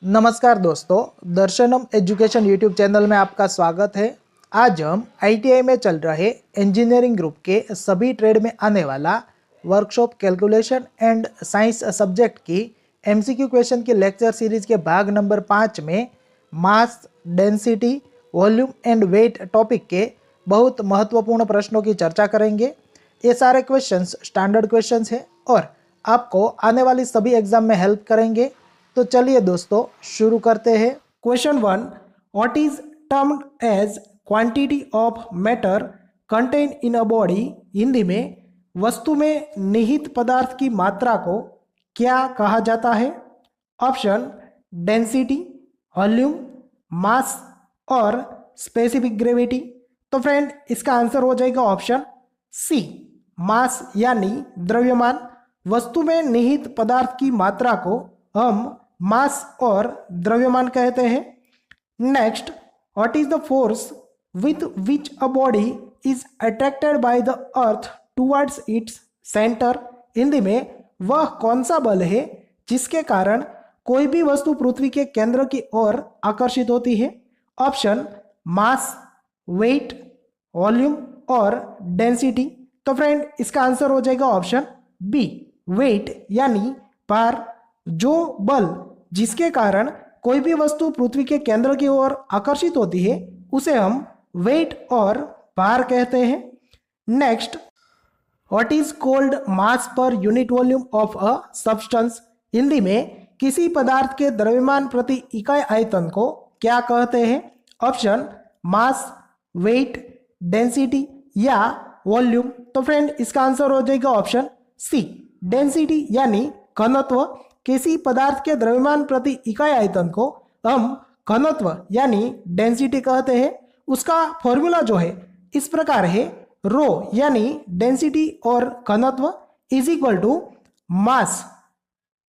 नमस्कार दोस्तों, दर्शनम एजुकेशन यूट्यूब चैनल में आपका स्वागत है। आज हम आईटीआई में चल रहे इंजीनियरिंग ग्रुप के सभी ट्रेड में आने वाला workshop calculation and science subject की एमसीक्यू क्वेश्चन की लेक्चर सीरीज के भाग नंबर 5 में mass, density, volume and weight topic के बहुत महत्वपूर्ण प्रश्नों की चर्चा करेंगे। ये सारे क्वेश्चंस स्टैंडर्ड क्वेश्चंस हैं और आपको आने वाली सभी एग्जाम में हेल्प करेंगे। तो चलिए दोस्तों शुरू करते हैं। Question 1, what is termed as quantity of matter contain in a body. Hindi में वस्तु में निहित पदार्थ की मात्रा को क्या कहा जाता है? ऑप्शन डेंसिटी, वॉल्यूम, मास और स्पेसिफिक ग्रेविटी। तो फ्रेंड इसका आंसर हो जाएगा ऑप्शन सी, मास यानी द्रव्यमान। वस्तु में निहित पदार्थ की मात्रा को हम मास और द्रव्यमान कहते हैं। Next, what is the force with which a body is attracted by the earth towards its centre. Hindi में वह कौन सा बल है जिसके कारण कोई भी वस्तु पृथ्वी के केंद्र की ओर आकर्षित होती है? ऑप्शन मास, वेट, वॉल्यूम और डेंसिटी। तो फ्रेंड इसका आंसर हो जाएगा ऑप्शन बी, वेट यानी भार। जो बल जिसके कारण कोई भी वस्तु पृथ्वी के केंद्र की ओर आकर्षित होती है उसे हम वेट और भार कहते हैं। Next, what is called mass per unit volume of a substance. Hindi में किसी पदार्थ के द्रव्यमान प्रति इकाई आयतन को क्या कहते हैं? ऑप्शन मास, वेट, डेंसिटी या वॉल्यूम। तो फ्रेंड इसका आंसर हो जाएगा ऑप्शन सी, डेंसिटी यानी घनत्व। किसी पदार्थ के द्रव्यमान प्रति इकाई आयतन को हम घनत्व यानी डेंसिटी कहते हैं। उसका फॉर्मूला जो है इस प्रकार है, रो यानी डेंसिटी और घनत्व is equal to mass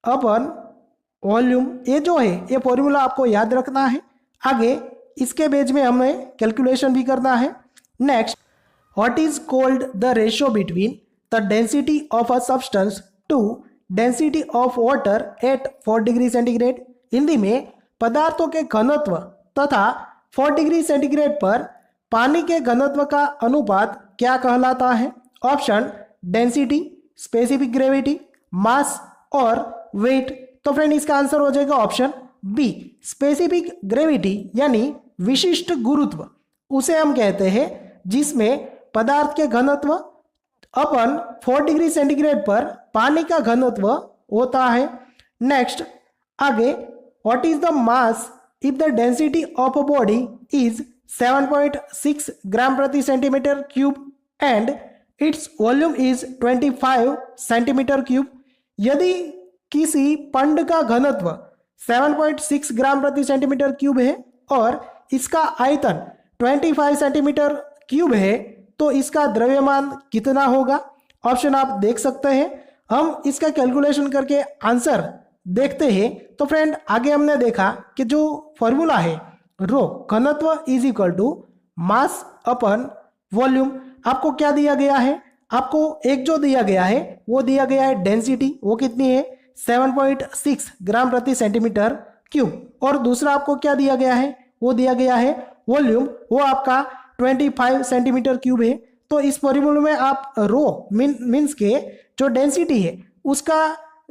upon volume. ये जो है ये फॉर्मूला आपको याद रखना है। आगे इसके बेस में हमें कैलकुलेशन भी करना है। Next, what is called the ratio between the density of a substance to density of water at 4 degree centigrade. Hindi में पदार्थों के घनत्व तथा 4 डिग्री सेंटीग्रेड पर पानी के घनत्व का अनुपात क्या कहलाता है? ऑप्शन डेंसिटी, स्पेसिफिक ग्रेविटी, मास और वेट। तो फ्रेंड इसका आंसर हो जाएगा ऑप्शन बी, स्पेसिफिक ग्रेविटी यानी विशिष्ट गुरुत्व। उसे हम कहते हैं जिसमें पदार्थ के घनत्व अपन 4 डिग्री सेंटीग्रेड पर पानी का घनत्व होता है। नेक्स्ट, आगे, what is the mass if the density of a body is 7.6 ग्राम प्रति centimetre cube and its volume is 25 centimetre cube. यदि किसी पिंड का घनत्व 7.6 ग्राम प्रति सेंटीमीटर क्यूब है और इसका आयतन 25 सेंटीमीटर क्यूब है तो इसका द्रव्यमान कितना होगा? ऑप्शन आप देख सकते हैं। हम इसका कैलकुलेशन करके आंसर देखते हैं। तो फ्रेंड आगे हमने देखा कि जो फॉर्मूला है रो घनत्व is equal to mass upon volume. आपको क्या दिया गया है? आपको एक जो दिया गया है वो दिया गया है डेंसिटी, वो कितनी है 7.6 ग्राम प्रति सेंटीमीटर क्यूब। और दूसरा आपको क्या दिया गया है? वो दिया गया है वॉल्यूम, वो आपका 25 सेंटीमीटर क्यूब है। तो इस फॉर्मूले में आप रो मीन्स के जो डेंसिटी है उसका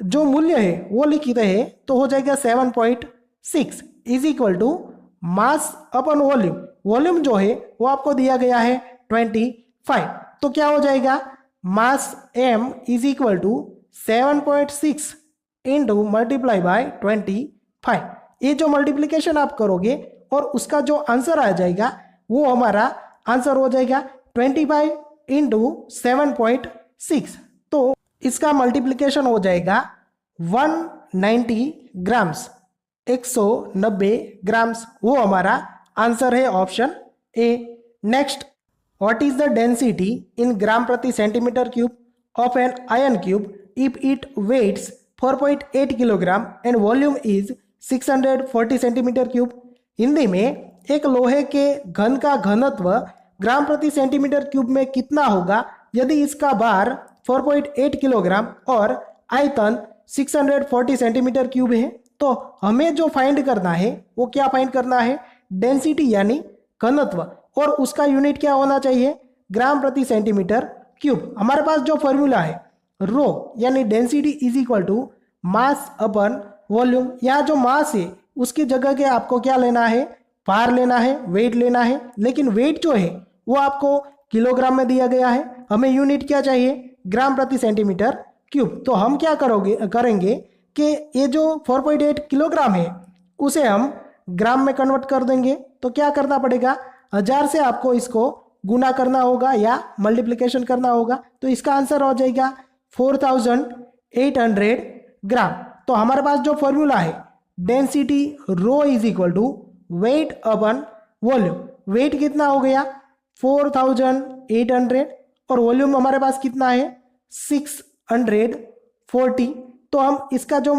जो मूल्य है वो लिखते हैं तो हो जाएगा 7.6 is equal to mass upon volume. Volume जो है वो आपको दिया गया है 25। तो क्या हो जाएगा? Mass m is equal to 7.6 into multiply by 25। ये जो मल्टीप्लीकेशन आप करोगे और उसका जो आंसर आ जाएगा वो हमारा आंसर हो जाएगा 25 इंटू 7.6। तो इसका मल्टीप्लिकेशन हो जाएगा 190 ग्राम्स, 190 ग्राम्स। वो हमारा आंसर है option A. Next, what is the density in gram प्रति centimetre cube of an iron cube if it weights 4.8 kilogram and volume is 640 centimetre cube. Hindi में एक लोहे के घन का घनत्व ग्राम प्रति सेंटीमीटर क्यूब में कितना होगा यदि इसका भार 4.8 किलोग्राम और आयतन 640 सेंटीमीटर क्यूब है? तो हमें जो फाइंड करना है वो क्या फाइंड करना है, डेंसिटी यानी घनत्व, और उसका यूनिट क्या होना चाहिए, ग्राम प्रति सेंटीमीटर क्यूब। हमारे पास जो फॉर्मूला है रो यानी density is equal to mass upon volume. यहाँ जो मास है उसकी जगह के आपको क्या लेना है, भार लेना है, वेट लेना है, लेकिन वेट जो है वो आपको किलोग्राम में दिया गया है, हमें यूनिट क्या चाहिए, ग्राम प्रति सेंटीमीटर क्यूब। तो हम क्या करेंगे कि ये जो 4.8 किलोग्राम है उसे हम ग्राम में कन्वर्ट कर देंगे। तो क्या करना पड़ेगा, 1000 से आपको इसको गुना करना होगा या मल्टीप्लिकेशन करना होगा। तो इसका आंसर हो जाएगा 4800 ग्राम। तो हमारे पास जो फॉर्मूला है density rho is equal to weight upon volume. Weight कितना हो गया 4800 और वॉल्यूम हमारे पास कितना है 640। तो हम इसका जो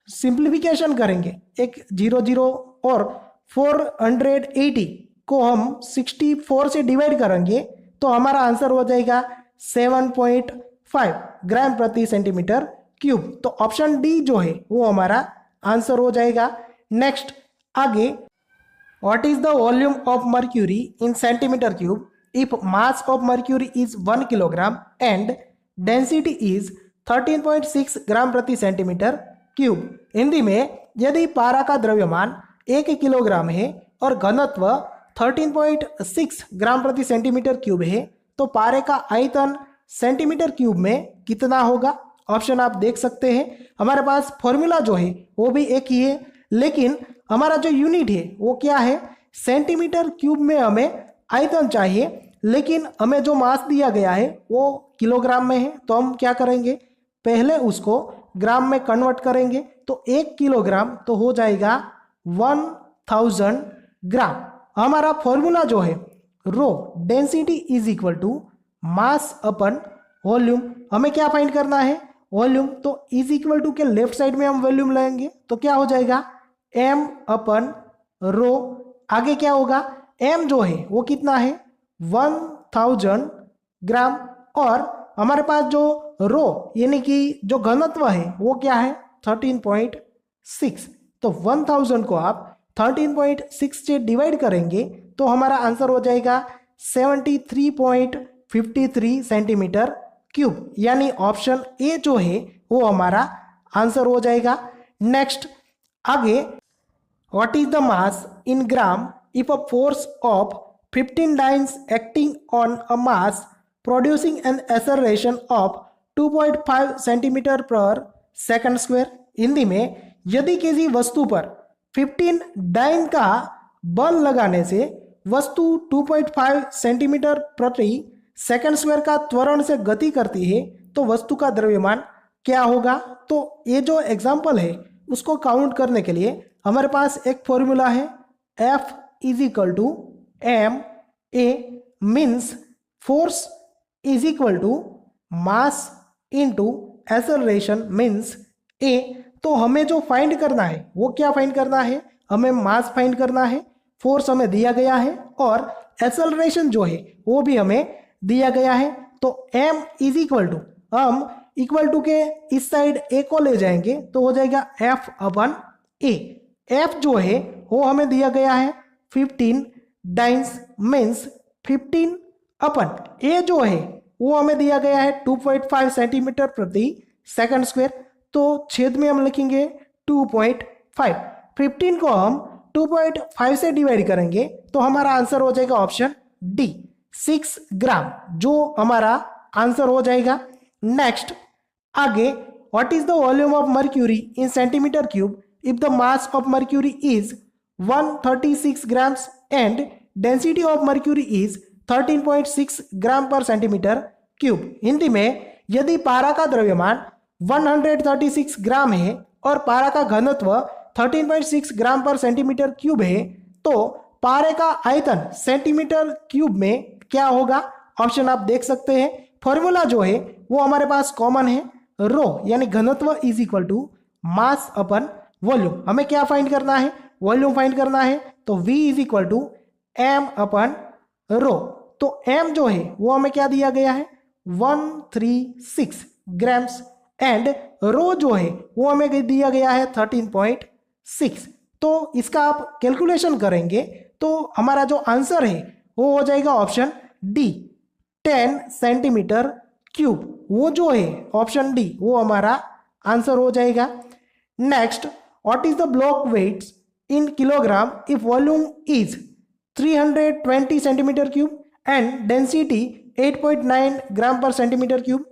सिंप्लीफिकेशन करेंगे, एक 00 और 480 को हम 64 से डिवाइड करेंगे तो हमारा आंसर हो जाएगा 7.5 ग्राम प्रति सेंटीमीटर क्यूब। तो ऑप्शन डी जो है वो हमारा आंसर हो जाएगा। नेक्स्ट आगे, what is the volume of mercury in centimetre cube if mass of mercury is 1 kilogram and density is 13.6 ग्राम प्रति सेंटीमीटर क्यूब। हिंदी में, यदि पारा का द्रव्यमान 1 किलोग्राम है और घनत्व 13.6 ग्राम प्रति सेंटीमीटर क्यूब है तो पारे का आयतन सेंटीमीटर क्यूब में कितना होगा। ऑप्शन आप देख सकते हैं। हमारे पास फॉर्मूला जो है वो भी एक ही है, लेकिन हमारा जो यूनिट है वो क्या है, सेंटीमीटर क्यूब में हमें आयतन चाहिए, लेकिन हमें जो मास दिया गया है वो किलोग्राम में है। तो हम क्या करेंगे, पहले उसको ग्राम में कन्वर्ट करेंगे। तो 1 किलोग्राम तो हो जाएगा 1000 ग्राम। हमारा फॉर्मूला जो है rho density is equal to mass upon volume. हमें क्या फाइंड करना है, वॉल्यूम। तो इज इक्वल टू के लेफ्ट साइड में हम वॉल्यूम लेंगे तो क्या हो जाएगा m अपन रो। आगे क्या होगा, m जो है वो कितना है 1000 ग्राम, और हमारे पास जो रो यानी कि जो घनत्व है वो क्या है 13.6। तो 1000 को आप 13.6 से डिवाइड करेंगे तो हमारा आंसर हो जाएगा 73.53 सेंटीमीटर क्यूब, यानी ऑप्शन ए जो है वो हमारा आंसर हो जाएगा। नेक्स्ट आगे, what is the mass in gram if a force of 15 dynes acting on a mass producing an acceleration of 2.5 centimetre पर सेकंड स्क्वायर। हिंदी में, यदि किसी वस्तु पर 15 डाइन का बल लगाने से वस्तु 2.5 सेंटीमीटर प्रति सेकंड स्क्वायर का त्वरण से गति करती है तो वस्तु का द्रव्यमान क्या होगा। तो ये जो एग्जाम्पल है उसको काउंट करने के लिए हमारे पास एक फॉर्मूला है F is equal to M A, means force is equal to mass into acceleration means A. तो हमें जो फाइंड करना है वो क्या फाइंड करना है, हमें मास फाइंड करना है, फोर्स हमें दिया गया है और एक्सेलरेशन जो है वो भी हमें दिया गया है। तो m इज इक्वल टू, हम इक्वल टू के इस साइड a को ले जाएंगे तो हो जाएगा F अपन a। F जो है वो हमें दिया गया है 15 डाइन्स मीन्स 15 अपन a जो है वो हमें दिया गया है 2.5 सेंटीमीटर प्रति सेकंड स्क्वायर। तो छेद में हम लिखेंगे 2.5। 15 को हम 2.5 से डिवाइड करेंगे तो हमारा आंसर हो जाएगा ऑप्शन डी 6 ग्राम, जो हमारा आंसर हो जाएगा। नेक्स्ट आगे, what is the volume of mercury in centimetre cube if the mass of mercury is 136 grams and density of mercury is 13.6 gram per centimetre cube. Hindi में, यदि पारा का द्रव्यमान 136 ग्राम है और पारा का घनत्व 13.6 ग्राम पर सेंटीमीटर क्यूब है तो पारे का आयतन सेंटीमीटर क्यूब में क्या होगा। ऑप्शन आप देख सकते हैं। फॉर्मूला जो है वो हमारे पास कॉमन है, रो यानी घनत्व is equal to mass upon volume. हमें क्या फाइंड करना है, वॉल्यूम फाइंड करना है। तो v is equal to M upon rho. तो m जो है वो हमें क्या दिया गया है 136 ग्राम्स एंड रो जो है वो हमें दिया गया है 13.6 6। तो इसका आप कैलकुलेशन करेंगे तो हमारा जो आंसर है वो हो जाएगा ऑप्शन डी 10 सेंटीमीटर क्यूब। वो जो है ऑप्शन डी वो हमारा आंसर हो जाएगा। Next, what is the block weights in kilogram if volume is 320 centimetre cube and density 8.9 gram per centimetre cube.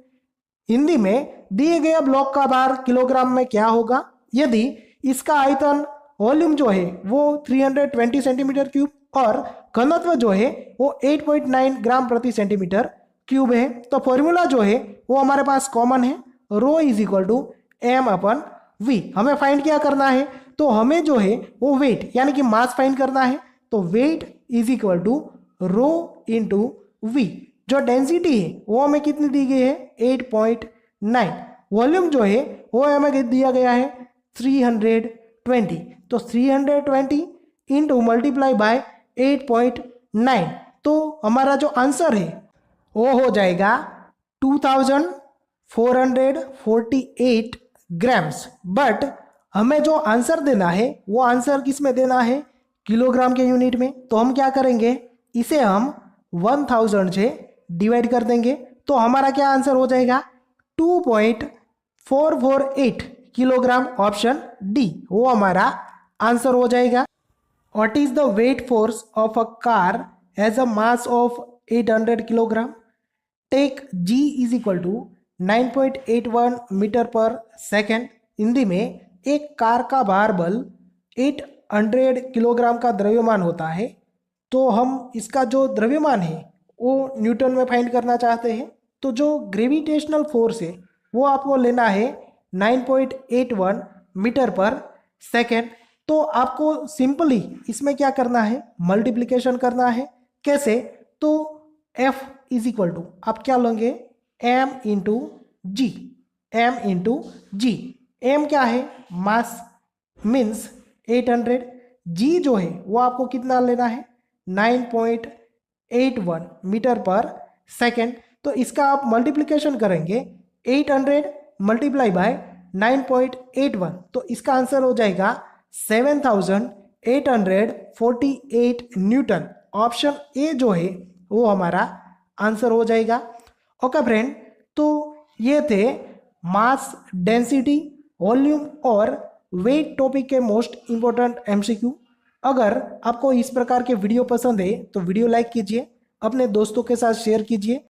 Hindi में दिए गए ब्लॉक का भार किलोग्राम में क्या होगा यदि इसका आयतन वॉल्यूम जो है वो 320 सेंटीमीटर क्यूब और घनत्व जो है वो 8.9 ग्राम प्रति सेंटीमीटर क्यूब है। तो फॉर्मूला जो है वो हमारे पास कॉमन है, rho is equal to M upon V. हमें फाइंड क्या करना है, तो हमें जो है वो वेट यानी कि मास फाइंड करना है। तो weight is equal to rho into V. जो डेंसिटी है वो हमें कितनी दी गई है 8.9। वॉल्यूम जो है वो हमें दिया गया है 320। तो 320 इंटू मल्टीप्लाई बाय 8.9। तो हमारा जो आंसर है वो हो जाएगा 2448 ग्राम्स। बट हमें जो आंसर देना है वो आंसर किस में देना है, किलोग्राम के यूनिट में। तो हम क्या करेंगे, इसे हम 1000 से डिवाइड कर देंगे। तो हमारा क्या आंसर हो जाएगा 2.448 किलोग्राम। ऑप्शन डी वो हमारा आंसर हो जाएगा। What is the weight force of a car has a mass of 800 kilogram. Take G is equal to 9.81 metre per second. Hindi में एक कार का भार बल 800 किलोग्राम का द्रव्यमान होता है। तो हम इसका जो द्रव्यमान है वो न्यूटन में फाइंड करना चाहते हैं। तो जो ग्रेविटेशनल फोर्स है वो आपको लेना है 9.81 मीटर पर सेकेंड। तो आपको सिंपली इसमें क्या करना है, मल्टीप्लिकेशन करना है। कैसे, तो F इज इक्वल टू आप क्या लेंगे m इंटू जी। m इंटू जी, एम क्या है मास मीन्स 800, जी जो है वो आपको कितना लेना है 9.81 मीटर पर सेकेंड। तो इसका आप मल्टीप्लिकेशन करेंगे 800 मल्टीप्लाई बाय 9.81। तो इसका आंसर हो जाएगा 7848 न्यूटन। ऑप्शन ए जो है वो हमारा आंसर हो जाएगा। ओके फ्रेंड, तो ये थे मास, डेंसिटी, वॉल्यूम और वेट टॉपिक के मोस्ट इंपॉर्टेंट एमसीक्यू। अगर आपको इस प्रकार के वीडियो पसंद है तो वीडियो लाइक कीजिए, अपने दोस्तों के साथ शेयर कीजिए